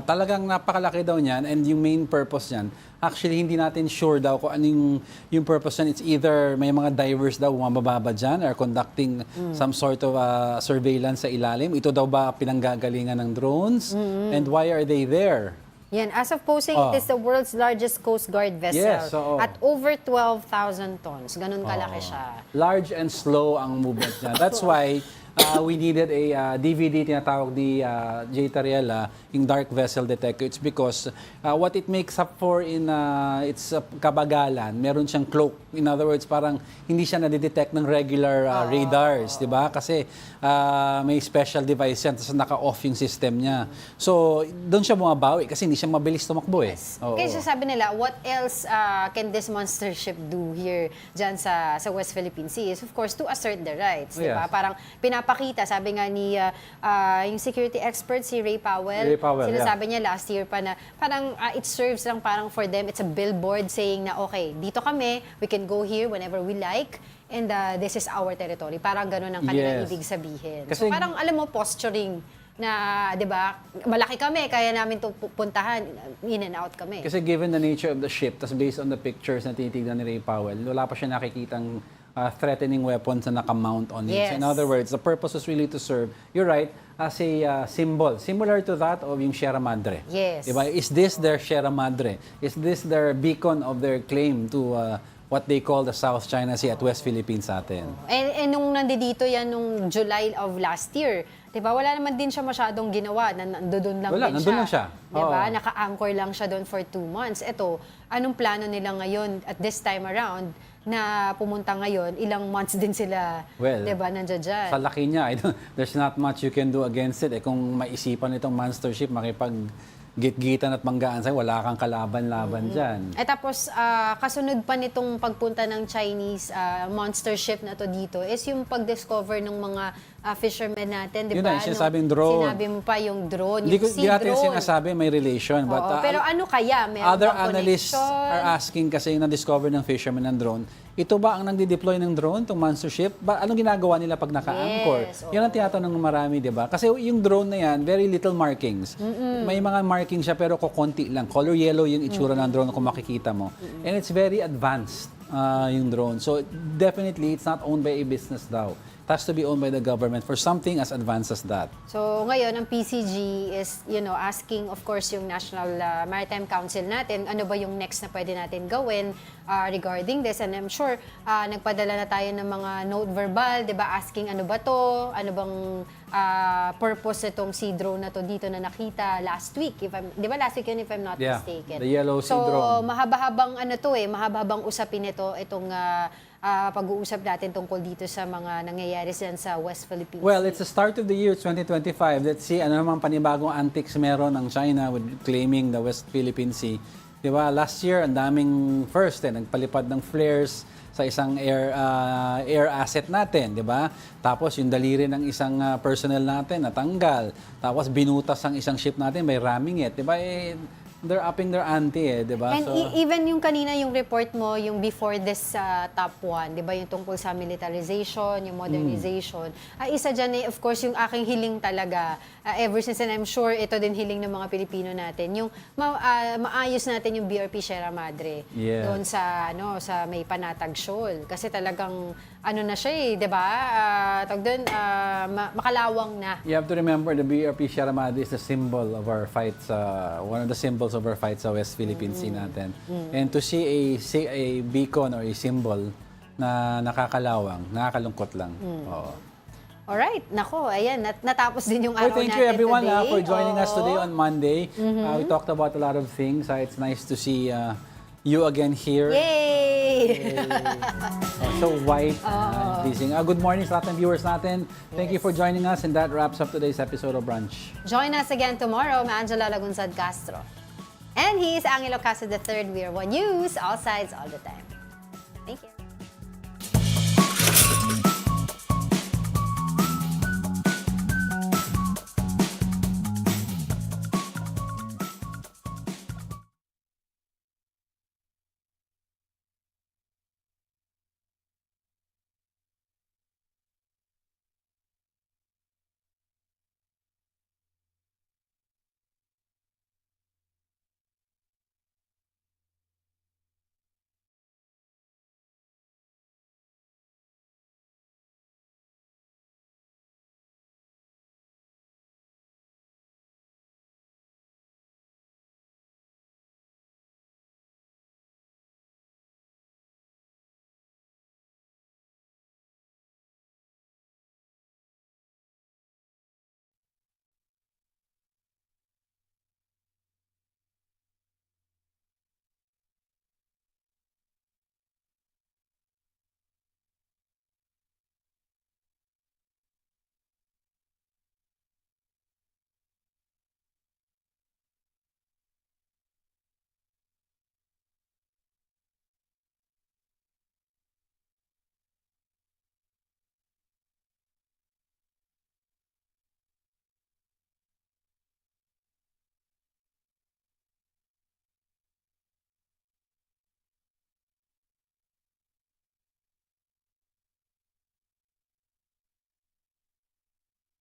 Talagang napakalaki daw niyan and yung main purpose niyan, actually hindi natin sure daw kung ano yung purpose niyan. It's either may mga divers daw mabababa dyan or conducting some sort of surveillance sa ilalim. Ito daw ba pinanggagalingan ng drones? And why are they there? Yan, as of posing, it is the world's largest Coast Guard vessel. Yes, oo. At over 12,000 tons. Ganun kalaki siya. Large and slow ang movement niya. That's why we needed a DVD, tinatawag ni J. Tariela, yung dark vessel detector. It's because what it makes up for in its kabagalan, meron siyang cloak. In other words, parang hindi siya nadidetect ng regular radars, di ba? Kasi may special device yan, tapos naka-off yung system niya. So, doon siya bumabawi kasi hindi siya mabilis tumakbo eh. Oo. Kaya sabi nila, what else can this monster ship do here dyan sa West Philippine Sea is, of course, to assert the rights. Oh, Diba? yes. Parang pinapakita, sabi nga ni yung security expert, si Ray Powell, sinasabi niya last year pa na parang it serves lang parang for them, it's a billboard saying na, okay, dito kami, we can go here whenever we like, and this is our territory. Parang ganun ang kanilang ibig sabihin. Kasi, so parang alam mo, posturing na, di ba, malaki kami, kaya namin ito puntahan, in and out kami. Kasi given the nature of the ship, tas based on the pictures na tinitignan ni Ray Powell, wala pa siya nakikitang threatening weapons na nakamount on it. Yes. So in other words, the purpose was really to serve, you're right, as a symbol, similar to that of yung Sierra Madre. Yes. Diba? Is this their Sierra Madre? Is this their beacon of their claim to what they call the South China Sea at West Philippines sa atin? And nung nandito yan nung July of last year, 'di ba? Wala naman din siya masyadong ginawa. Nandoon lang Wala, din nandun siya. lang siya. 'Di ba? Oo. Naka-anchor lang siya doon for 2 months. Ito, anong plano nila ngayon at this time around na pumunta ngayon? Ilang months din sila, Well, 'di ba, nandiyan dyan. Sa laki niya, there's not much you can do against it. Kung maisipan itong monster ship, makipag-git-gitan at manggaan sa'yo, wala kang kalaban-laban dyan. Tapos, kasunod pa nitong pagpunta ng Chinese monster ship na to dito is yung pag-discover ng mga fishermen natin, di Yun ba? na, yung sinasabing drone. Sinabi mo pa yung drone, Hindi yung sea natin drone. sinasabi may relation. But, Oo, pero ano kaya? Meron other bang analysts connection? are asking kasi yung na-discover ng fishermen ng drone, ito ba ang nagdi-deploy ng drone, itong monster ship? Anong ginagawa nila pag naka-anchor? Yes, Yan ang tinatanong ng marami, di ba? Kasi yung drone na yan, very little markings. May mga markings siya pero kukunti lang. Color yellow yung itsura ng drone kung makikita mo. And it's very advanced yung drone. So definitely, it's not owned by a business daw. It has to be owned by the government for something as advanced as that. So ngayon, ang PCG is, asking, of course, yung National Maritime Council natin, ano ba yung next na pwede natin gawin regarding this. And I'm sure, nagpadala na tayo ng mga note verbal, di ba, asking ano ba to, ano bang purpose itong sea drone na to dito na nakita last week. Di ba last week yun, if I'm not mistaken? The yellow sea so, drone. So, mahaba-habang usapin ito, itong pag-uusap natin tungkol dito sa mga nangyayari sa West Philippine Well, Sea. it's the start of the year 2025. Let's see ano namang panibagong antics meron ng China with claiming the West Philippine Sea. Di ba? Last year, ang daming first, nagpalipad ng flares sa isang air asset natin, di ba? Tapos yung daliri ng isang personnel natin natanggal. Tapos binutas ang isang ship natin by ramming it, di ba? They're upping their ante, di ba? And even yung kanina, yung report mo, yung before this top 1, di ba, yung tungkol sa militarization, yung modernization, isa dyan of course, yung aking hiling talaga, ever since, and I'm sure ito din hiling ng mga Pilipino natin, yung maayos natin yung BRP Sierra Madre doon sa may Panatag Shoal. Kasi talagang, na siya di ba? Tawag doon, makalawang na. You have to remember, the BRP Sierra Madre is the symbol of our fights, one of the symbols of our fights sa West Philippine Sea natin. And to see a beacon or a symbol na nakakalawang, nakakalungkot lang. Oo. Alright, nako, ayan, natapos din yung araw natin today. Thank you everyone for joining us Oo. today on Monday. We talked about a lot of things. It's nice to see you again here. Yay! So white, pleasing. Good morning sa lahat ng viewers natin. Thank you for joining us, and that wraps up today's episode of Brunch. Join us again tomorrow, Angela Lagunsad Castro. And he is Angelo Castro III. We are One News, all sides, all the time. Thank you.